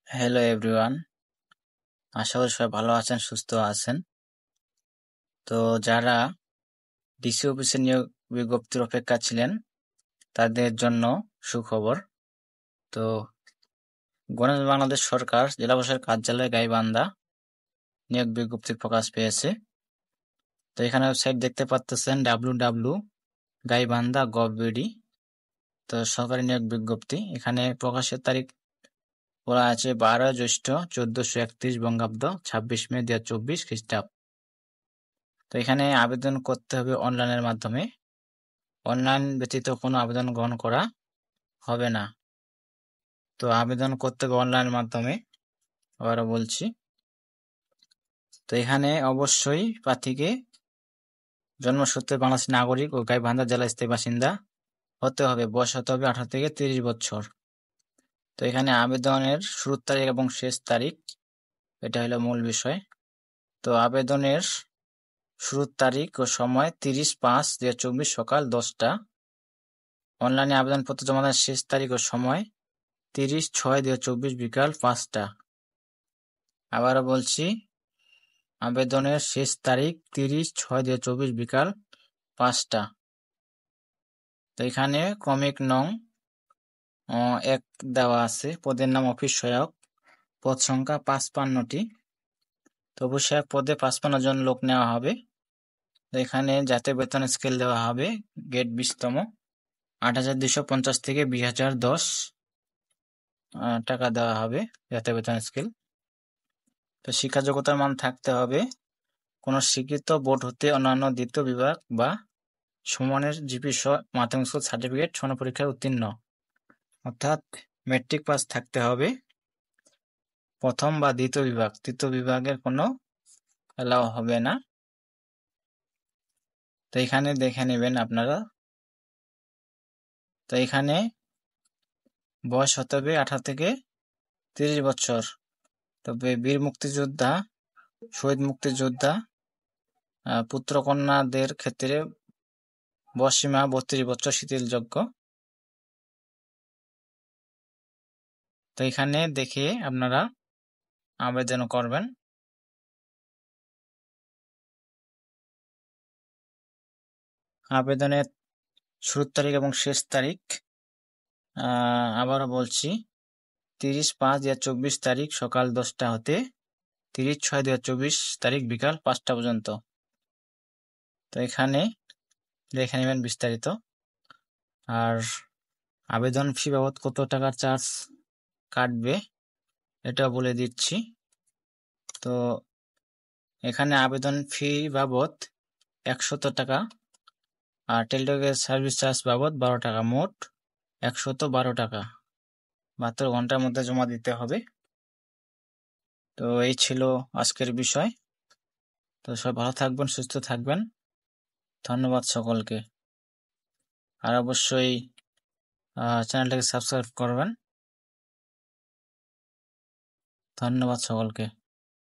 Hello everyone, আশা করি সবাই ভালো আছেন, সুস্থ আছেন। তো যারা ডিসি অফিসে নিয়োগ বিজ্ঞপ্তির অপেক্ষা ছিলেন তাদের জন্য সুখবর। তো গণপ্রজাতন্ত্রী বাংলাদেশ সরকার জেলা প্রশাসক কার্যালয় গাইবান্ধা নিয়োগ বিজ্ঞপ্তি প্রকাশ পেয়েছে। তো এখানে ওয়েবসাইট দেখতে পাচ্ছেন www.gaibandha.gov.bd। তো সরকারি নিয়োগ বিজ্ঞপ্তি, এখানে প্রকাশের তারিখ বলা আছে 12 জ্যৈষ্ঠ 1431 বঙ্গাব্দ 26 মে 2024 খ্রিস্টাব্দ। তো এখানে আবেদন করতে হবে অনলাইনের মাধ্যমে। অনলাইন ব্যতীত কোনো আবেদন গ্রহণ করা হবে না। তো আবেদন করতে হবে অনলাইনের মাধ্যমে, আবারও বলছি। তো এখানে অবশ্যই প্রার্থীকে জন্মসূত্রে বাংলাদেশের নাগরিক ও গাইবান্ধা জেলার স্থায়ী বাসিন্দা হতে হবে। বয়স হতে হবে 18 থেকে 30 বছর। তো এখানে আবেদনের শুরুর তারিখ এবং শেষ তারিখ, এটা হলো মূল বিষয়। তো আবেদনের শুরুর তারিখ ও সময় 30/5/2024 সকাল 10টা। অনলাইনে আবেদনপত্র জমা দেওয়ার শেষ তারিখ ও সময় 30/6/2024 বিকাল 5টা। আবারও বলছি, আবেদনের শেষ তারিখ 30/6/2024 বিকাল 5টা। তো এখানে ক্রমিক নং 1 দেওয়া আছে। পদের নাম অফিস সহায়ক, পদ সংখ্যা 55টি। তো অফিস সহায়ক পদে 55 জন লোক নেওয়া হবে। তো এখানে জাতীয় বেতন স্কেল দেওয়া হবে গ্রেড 20তম, 8,250 থেকে 20,010 টাকা দেওয়া হবে জাতীয় বেতন স্কেল। তো শিক্ষা যোগ্যতার মান থাকতে হবে কোনো স্বীকৃত বোর্ড হতে অন্যান্য দ্বিতীয় বিভাগ বা সমমানের জিপি সহ মাধ্যমিক স্কুল সার্টিফিকেট সনদ পরীক্ষায় উত্তীর্ণ, অর্থাৎ মেট্রিক পাস থাকতে হবে প্রথম বা দ্বিতীয় বিভাগ। তৃতীয় বিভাগের কোনো এলাও হবে না। তো এখানে দেখে নেবেন আপনারা। তো এখানে বয়স হতে হবে 18 থেকে 30 বছর। তবে বীর মুক্তিযোদ্ধা, শহীদ মুক্তিযোদ্ধা, পুত্র কন্যাদের ক্ষেত্রে বয়সসীমা 32 বছর শিথিলযোগ্য। তো এখানে দেখে আপনারা আবেদন করবেন। আবেদনের শুরুর তারিখ এবং শেষ তারিখ আবারও বলছি, 30/5/2024 তারিখ সকাল 10টা হতে 30/6/2024 তারিখ বিকাল 5টা পর্যন্ত। তো এখানে দেখে নেবেন বিস্তারিত। আর আবেদন ফি বাবদ কত টাকার চার্জ কাটবে এটাও বলে দিচ্ছি। তো এখানে আবেদন ফি বাবদ 100 টাকা, আর টেলিটকের সার্ভিস চার্জ বাবদ 12 টাকা, মোট 112 টাকা 72 ঘন্টার মধ্যে জমা দিতে হবে। তো এই ছিল আজকের বিষয়। তো সবাই ভালো থাকবেন, সুস্থ থাকবেন। ধন্যবাদ সকলকে। আর অবশ্যই চ্যানেলটাকে সাবস্ক্রাইব করবেন। ধন্যবাদ সকলকে।